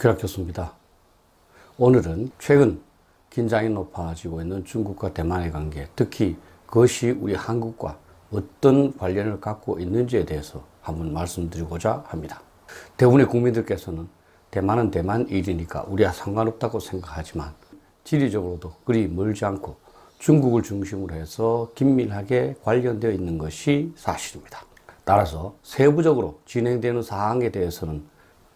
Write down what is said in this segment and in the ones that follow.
박규락 교수입니다. 오늘은 최근 긴장이 높아지고 있는 중국과 대만의 관계, 특히 그것이 우리 한국과 어떤 관련을 갖고 있는지에 대해서 한번 말씀드리고자 합니다. 대부분의 국민들께서는 대만은 대만 일이니까 우리와 상관없다고 생각하지만 지리적으로도 그리 멀지 않고 중국을 중심으로 해서 긴밀하게 관련되어 있는 것이 사실입니다. 따라서 세부적으로 진행되는 사항에 대해서는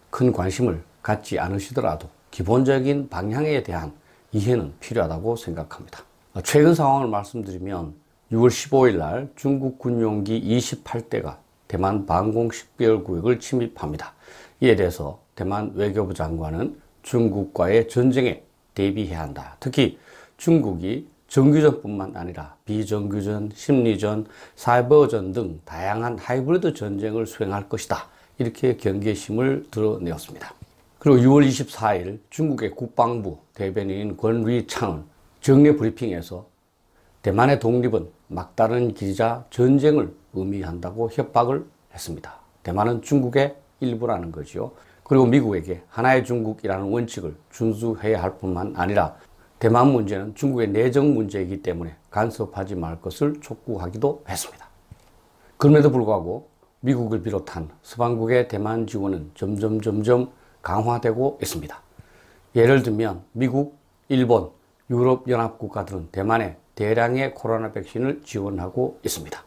큰 관심을 갖지 않으시더라도 기본적인 방향에 대한 이해는 필요하다고 생각합니다. 최근 상황을 말씀드리면 6월 15일 날 중국 군용기 28대가 대만 방공 10개월 구역을 침입합니다. 이에 대해서 대만 외교부 장관은 중국과의 전쟁에 대비해야 한다. 특히 중국이 정규전뿐만 아니라 비정규전, 심리전, 사이버전 등 다양한 하이브리드 전쟁을 수행할 것이다. 이렇게 경계심을 드러내었습니다. 그리고 6월 24일 중국의 국방부 대변인인 권리창은 정례 브리핑에서 대만의 독립은 막다른 길이자 전쟁을 의미한다고 협박을 했습니다. 대만은 중국의 일부라는 거죠. 그리고 미국에게 하나의 중국이라는 원칙을 준수해야 할 뿐만 아니라 대만 문제는 중국의 내정 문제이기 때문에 간섭하지 말 것을 촉구하기도 했습니다. 그럼에도 불구하고 미국을 비롯한 서방국의 대만 지원은 점점 강화되고 있습니다. 예를 들면 미국, 일본, 유럽연합 국가들은 대만에 대량의 코로나 백신을 지원하고 있습니다.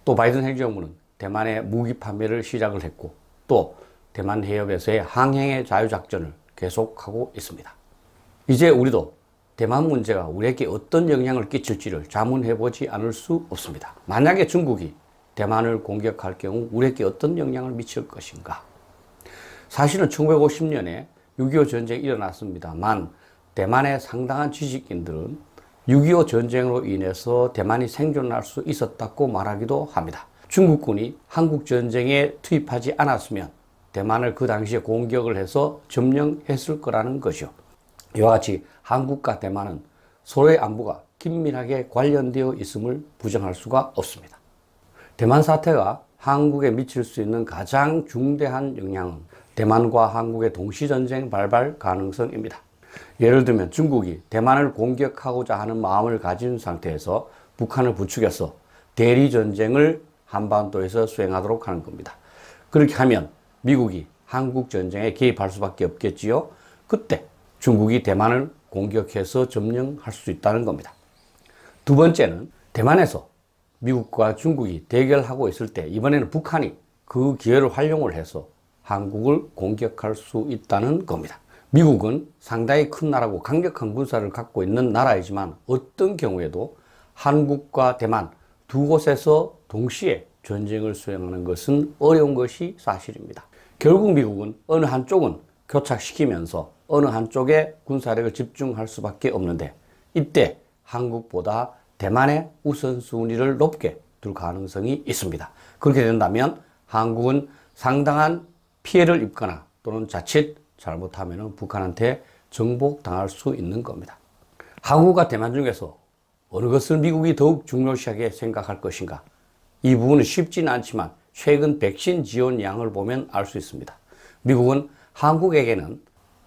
또 바이든 행정부는 대만에 무기 판매를 시작을 했고 또 대만 해협에서의 항행의 자유작전을 계속하고 있습니다. 이제 우리도 대만 문제가 우리에게 어떤 영향을 끼칠지를 자문해보지 않을 수 없습니다. 만약에 중국이 대만을 공격할 경우 우리에게 어떤 영향을 미칠 것인가? 사실은 1950년에 6.25 전쟁이 일어났습니다만 대만의 상당한 지식인들은 6.25 전쟁으로 인해서 대만이 생존할 수 있었다고 말하기도 합니다. 중국군이 한국 전쟁에 투입하지 않았으면 대만을 그 당시에 공격을 해서 점령했을 거라는 것이요. 이와 같이 한국과 대만은 서로의 안보가 긴밀하게 관련되어 있음을 부정할 수가 없습니다. 대만 사태가 한국에 미칠 수 있는 가장 중대한 영향은 대만과 한국의 동시전쟁 발발 가능성입니다. 예를 들면 중국이 대만을 공격하고자 하는 마음을 가진 상태에서 북한을 부추겨서 대리전쟁을 한반도에서 수행하도록 하는 겁니다. 그렇게 하면 미국이 한국 전쟁에 개입할 수밖에 없겠지요. 그때 중국이 대만을 공격해서 점령할 수 있다는 겁니다. 두 번째는 대만에서 미국과 중국이 대결하고 있을 때 이번에는 북한이 그 기회를 활용을 해서 한국을 공격할 수 있다는 겁니다. 미국은 상당히 큰 나라고 강력한 군사를 갖고 있는 나라이지만 어떤 경우에도 한국과 대만 두 곳에서 동시에 전쟁을 수행하는 것은 어려운 것이 사실입니다. 결국 미국은 어느 한쪽은 교착시키면서 어느 한쪽에 군사력을 집중할 수밖에 없는데 이때 한국보다 대만의 우선순위를 높게 둘 가능성이 있습니다. 그렇게 된다면 한국은 상당한 피해를 입거나 또는 자칫 잘못하면 북한한테 정복당할 수 있는 겁니다. 한국과 대만 중에서 어느 것을 미국이 더욱 중요시하게 생각할 것인가? 이 부분은 쉽지는 않지만 최근 백신 지원량을 보면 알 수 있습니다. 미국은 한국에게는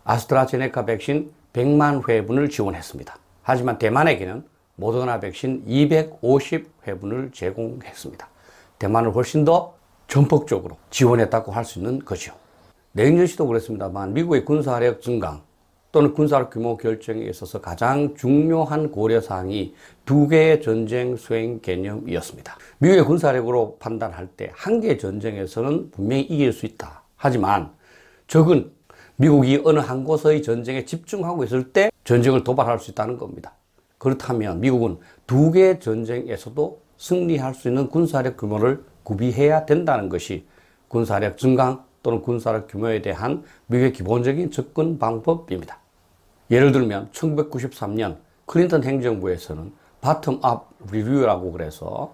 아스트라제네카 백신 100만 회분을 지원했습니다. 하지만 대만에게는 모더나 백신 250회분을 제공했습니다. 대만을 훨씬 더 전폭적으로 지원했다고 할 수 있는 거죠. 냉전 시도 그랬습니다만 미국의 군사력 증강 또는 군사력 규모 결정에 있어서 가장 중요한 고려사항이 두 개의 전쟁 수행 개념이었습니다. 미국의 군사력으로 판단할 때 한 개의 전쟁에서는 분명히 이길 수 있다. 하지만 적은 미국이 어느 한 곳의 전쟁에 집중하고 있을 때 전쟁을 도발할 수 있다는 겁니다. 그렇다면 미국은 두 개의 전쟁에서도 승리할 수 있는 군사력 규모를 구비해야 된다는 것이 군사력 증강 또는 군사력 규모에 대한 미국의 기본적인 접근 방법입니다. 예를 들면 1993년 클린턴 행정부에서는 바텀업 리뷰라고 그래서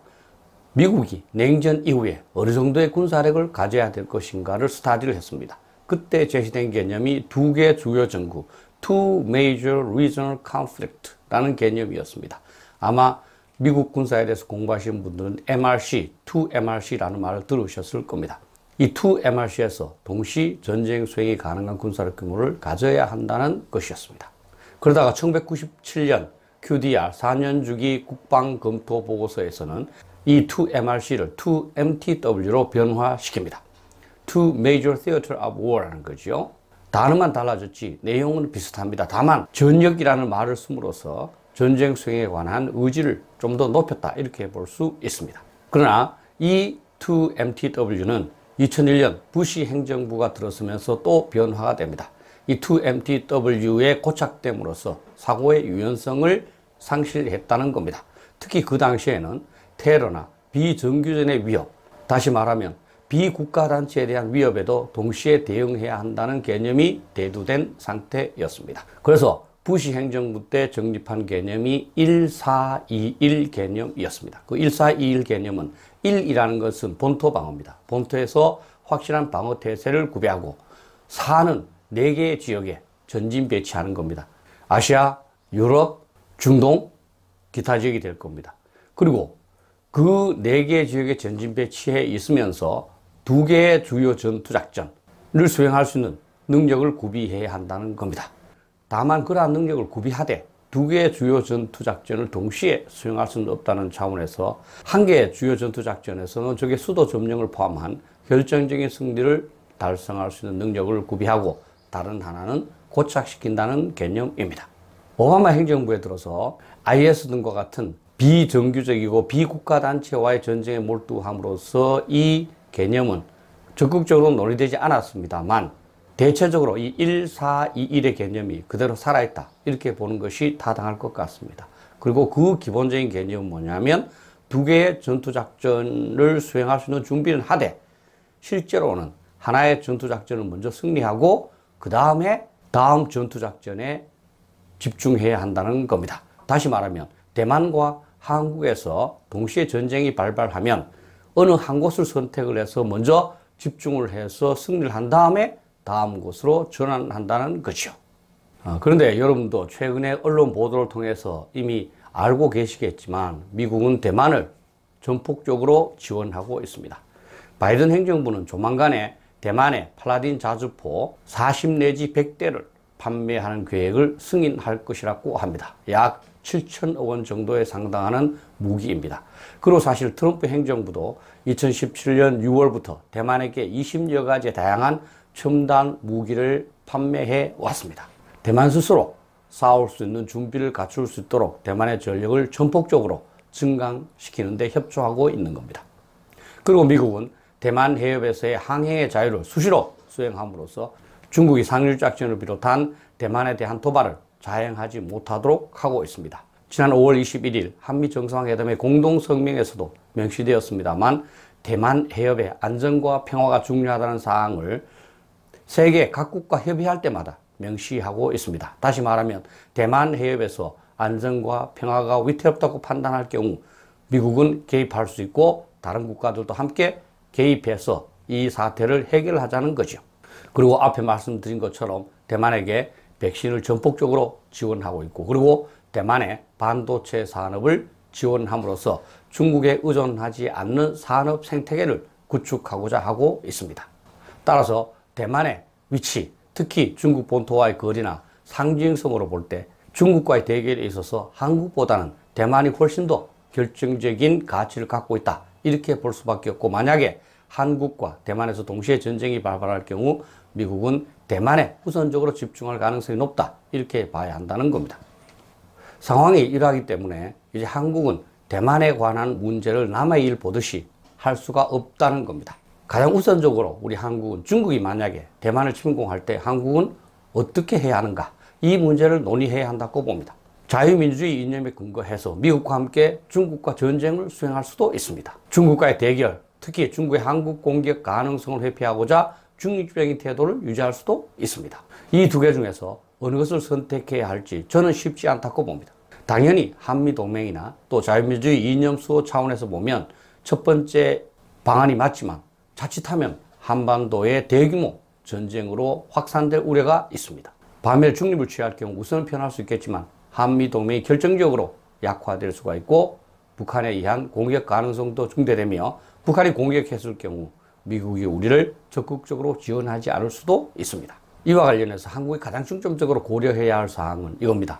미국이 냉전 이후에 어느 정도의 군사력을 가져야 될 것인가를 스타디를 했습니다. 그때 제시된 개념이 두 개 주요 전구, Two Major Regional Conflict라는 개념이었습니다. 아마 미국 군사에 대해서 공부하시는 분들은 MRC, 2MRC라는 말을 들으셨을 겁니다. 이 2MRC에서 동시 전쟁 수행이 가능한 군사력 규모를 가져야 한다는 것이었습니다. 그러다가 1997년 QDR 4년 주기 국방 검토 보고서에서는 이 2MRC를 2MTW로 변화시킵니다. Two Major Theater of War라는 거죠. 단어만 달라졌지 내용은 비슷합니다. 다만 전역이라는 말을 씀으로써 전쟁 수행에 관한 의지를 좀 더 높였다 이렇게 볼 수 있습니다. 그러나 이 2MTW는 2001년 부시 행정부가 들어서면서 또 변화가 됩니다. 이 2MTW의 고착됨으로써 사고의 유연성을 상실했다는 겁니다. 특히 그 당시에는 테러나 비정규전의 위협, 다시 말하면 비국가단체에 대한 위협에도 동시에 대응해야 한다는 개념이 대두된 상태였습니다. 그래서 부시 행정부 때 정립한 개념이 1421 개념이었습니다. 그 1421 개념은 1이라는 것은 본토 방어입니다. 본토에서 확실한 방어 태세를 구비하고 4는 4개의 지역에 전진 배치하는 겁니다. 아시아, 유럽, 중동, 기타 지역이 될 겁니다. 그리고 그 4개의 지역에 전진 배치해 있으면서 2개의 주요 전투작전을 수행할 수 있는 능력을 구비해야 한다는 겁니다. 다만 그러한 능력을 구비하되 2개의 주요 전투작전을 동시에 수행할 수는 없다는 차원에서 1개의 주요 전투작전에서는 적의 수도 점령을 포함한 결정적인 승리를 달성할 수 있는 능력을 구비하고 다른 하나는 고착시킨다는 개념입니다. 오바마 행정부에 들어서 IS 등과 같은 비정규적이고 비국가단체와의 전쟁에 몰두함으로써 이 개념은 적극적으로 논의되지 않았습니다만 대체적으로 이 1421의 개념이 그대로 살아있다 이렇게 보는 것이 타당할 것 같습니다. 그리고 그 기본적인 개념은 뭐냐면 2개의 전투작전을 수행할 수 있는 준비는 하되 실제로는 하나의 전투작전을 먼저 승리하고 그 다음에 다음 전투작전에 집중해야 한다는 겁니다. 다시 말하면 대만과 한국에서 동시에 전쟁이 발발하면 어느 한 곳을 선택을 해서 먼저 집중을 해서 승리를 한 다음에 다음 곳으로 전환한다는 거죠. 그런데 여러분도 최근에 언론 보도를 통해서 이미 알고 계시겠지만 미국은 대만을 전폭적으로 지원하고 있습니다. 바이든 행정부는 조만간에 대만에 팔라딘 자주포 40 내지 100대를 판매하는 계획을 승인할 것이라고 합니다. 약 7천억 원 정도에 상당하는 무기입니다. 그리고 사실 트럼프 행정부도 2017년 6월부터 대만에게 20여 가지 다양한 첨단 무기를 판매해 왔습니다. 대만 스스로 싸울 수 있는 준비를 갖출 수 있도록 대만의 전력을 전폭적으로 증강시키는 데 협조하고 있는 겁니다. 그리고 미국은 대만 해협에서의 항해의 자유를 수시로 수행함으로써 중국이 상륙작전을 비롯한 대만에 대한 도발을 자행하지 못하도록 하고 있습니다. 지난 5월 21일 한미정상회담의 공동성명에서도 명시되었습니다만 대만 해협의 안전과 평화가 중요하다는 사항을 세계 각국과 협의할 때마다 명시하고 있습니다. 다시 말하면 대만 해협에서 안전과 평화가 위태롭다고 판단할 경우 미국은 개입할 수 있고 다른 국가들도 함께 개입해서 이 사태를 해결하자는 거죠. 그리고 앞에 말씀드린 것처럼 대만에게 백신을 전폭적으로 지원하고 있고 그리고 대만의 반도체 산업을 지원함으로써 중국에 의존하지 않는 산업 생태계를 구축하고자 하고 있습니다. 따라서 대만의 위치, 특히 중국 본토와의 거리나 상징성으로 볼 때 중국과의 대결에 있어서 한국보다는 대만이 훨씬 더 결정적인 가치를 갖고 있다. 이렇게 볼 수밖에 없고 만약에 한국과 대만에서 동시에 전쟁이 발발할 경우 미국은 대만에 우선적으로 집중할 가능성이 높다. 이렇게 봐야 한다는 겁니다. 상황이 이러하기 때문에 이제 한국은 대만에 관한 문제를 남의 일 보듯이 할 수가 없다는 겁니다. 가장 우선적으로 우리 한국은 중국이 만약에 대만을 침공할 때 한국은 어떻게 해야 하는가? 이 문제를 논의해야 한다고 봅니다. 자유민주주의 이념에 근거해서 미국과 함께 중국과 전쟁을 수행할 수도 있습니다. 중국과의 대결, 특히 중국의 한국 공격 가능성을 회피하고자 중립적인 태도를 유지할 수도 있습니다. 이 2개 중에서 어느 것을 선택해야 할지 저는 쉽지 않다고 봅니다. 당연히 한미동맹이나 또 자유민주주의 이념 수호 차원에서 보면 첫 번째 방안이 맞지만 자칫하면 한반도의 대규모 전쟁으로 확산될 우려가 있습니다. 반면 중립을 취할 경우 우선은 편할 수 있겠지만 한미동맹이 결정적으로 약화될 수가 있고 북한에 의한 공격 가능성도 증대되며 북한이 공격했을 경우 미국이 우리를 적극적으로 지원하지 않을 수도 있습니다. 이와 관련해서 한국이 가장 중점적으로 고려해야 할 사항은 이겁니다.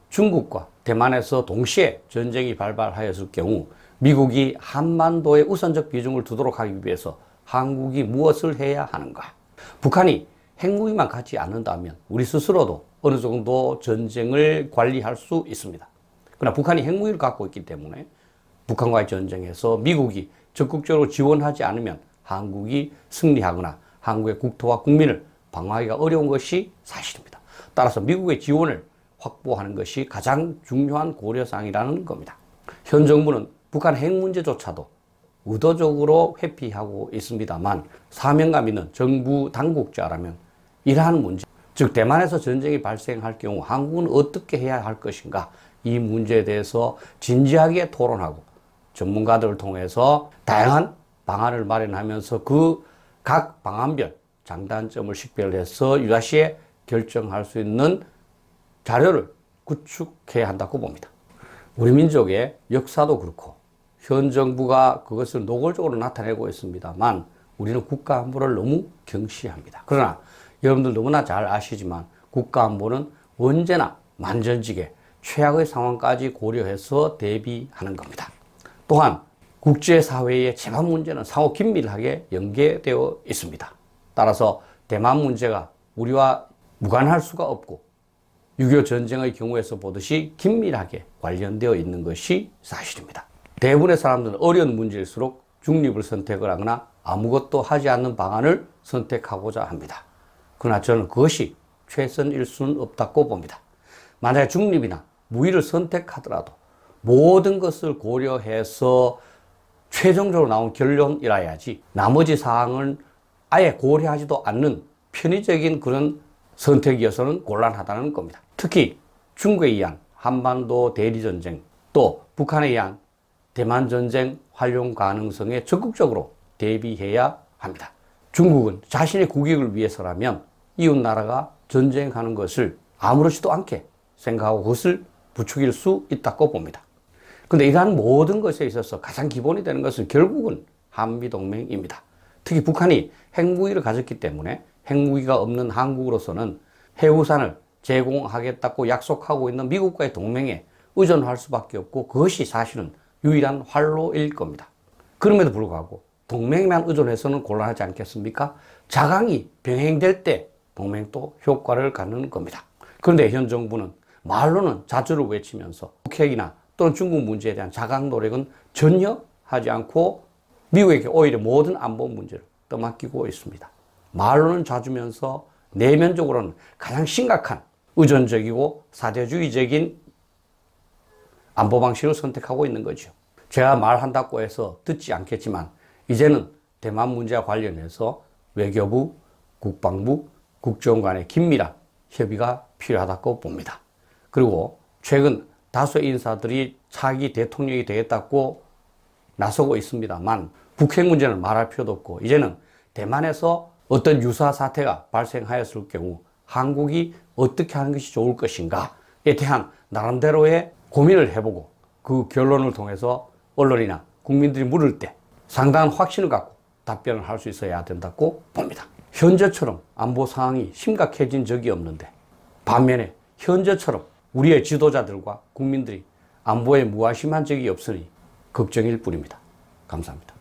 중국과 대만에서 동시에 전쟁이 발발하였을 경우 미국이 한반도에 우선적 비중을 두도록 하기 위해서 한국이 무엇을 해야 하는가? 북한이 핵무기만 갖지 않는다면 우리 스스로도 어느 정도 전쟁을 관리할 수 있습니다. 그러나 북한이 핵무기를 갖고 있기 때문에 북한과의 전쟁에서 미국이 적극적으로 지원하지 않으면 한국이 승리하거나 한국의 국토와 국민을 방어하기가 어려운 것이 사실입니다. 따라서 미국의 지원을 확보하는 것이 가장 중요한 고려사항이라는 겁니다. 현 정부는 북한 핵 문제조차도 의도적으로 회피하고 있습니다만 사명감 있는 정부 당국자라면 이러한 문제, 즉 대만에서 전쟁이 발생할 경우 한국은 어떻게 해야 할 것인가, 이 문제에 대해서 진지하게 토론하고 전문가들을 통해서 다양한 방안을 마련하면서 그 각 방안별 장단점을 식별해서 유사시에 결정할 수 있는 자료를 구축해야 한다고 봅니다. 우리 민족의 역사도 그렇고 현 정부가 그것을 노골적으로 나타내고 있습니다만 우리는 국가안보를 너무 경시합니다. 그러나 여러분들 너무나 잘 아시지만 국가안보는 언제나 만전지게 최악의 상황까지 고려해서 대비하는 겁니다. 또한 국제사회의 재반 문제는 상호 긴밀하게 연계되어 있습니다. 따라서 대만 문제가 우리와 무관할 수가 없고 6.25 전쟁의 경우에서 보듯이 긴밀하게 관련되어 있는 것이 사실입니다. 대부분의 사람들은 어려운 문제일수록 중립을 선택을 하거나 아무것도 하지 않는 방안을 선택하고자 합니다. 그러나 저는 그것이 최선일 수는 없다고 봅니다. 만약에 중립이나 무위를 선택하더라도 모든 것을 고려해서 최종적으로 나온 결론이라야지 나머지 사항은 아예 고려하지도 않는 편의적인 그런 선택이어서는 곤란하다는 겁니다. 특히 중국에 의한 한반도 대리전쟁, 또 북한에 의한 대만전쟁 활용 가능성에 적극적으로 대비해야 합니다. 중국은 자신의 국익을 위해서라면 이웃나라가 전쟁하는 것을 아무렇지도 않게 생각하고 그것을 부추길 수 있다고 봅니다. 그런데 이러한 모든 것에 있어서 가장 기본이 되는 것은 결국은 한미동맹입니다. 특히 북한이 핵무기를 가졌기 때문에 핵무기가 없는 한국으로서는 해우산을 제공하겠다고 약속하고 있는 미국과의 동맹에 의존할 수밖에 없고 그것이 사실은 유일한 활로일 겁니다. 그럼에도 불구하고 동맹만 의존해서는 곤란하지 않겠습니까? 자강이 병행될 때 동맹도 효과를 갖는 겁니다. 그런데 현 정부는 말로는 자주를 외치면서 북핵이나 또는 중국 문제에 대한 자강 노력은 전혀 하지 않고 미국에게 오히려 모든 안보 문제를 떠맡기고 있습니다. 말로는 자주면서 내면적으로는 가장 심각한 의존적이고 사대주의적인 안보 방식을 선택하고 있는 거죠. 제가 말한다고 해서 듣지 않겠지만 이제는 대만 문제와 관련해서 외교부, 국방부, 국정원 간의 긴밀한 협의가 필요하다고 봅니다. 그리고 최근 다수의 인사들이 차기 대통령이 되겠다고 나서고 있습니다만 북핵 문제는 말할 필요도 없고 이제는 대만에서 어떤 유사 사태가 발생하였을 경우 한국이 어떻게 하는 것이 좋을 것인가에 대한 나름대로의 고민을 해보고 그 결론을 통해서 언론이나 국민들이 물을 때 상당한 확신을 갖고 답변을 할 수 있어야 된다고 봅니다. 현재처럼 안보 상황이 심각해진 적이 없는데 반면에 현재처럼 우리의 지도자들과 국민들이 안보에 무관심한 적이 없으니 걱정일 뿐입니다. 감사합니다.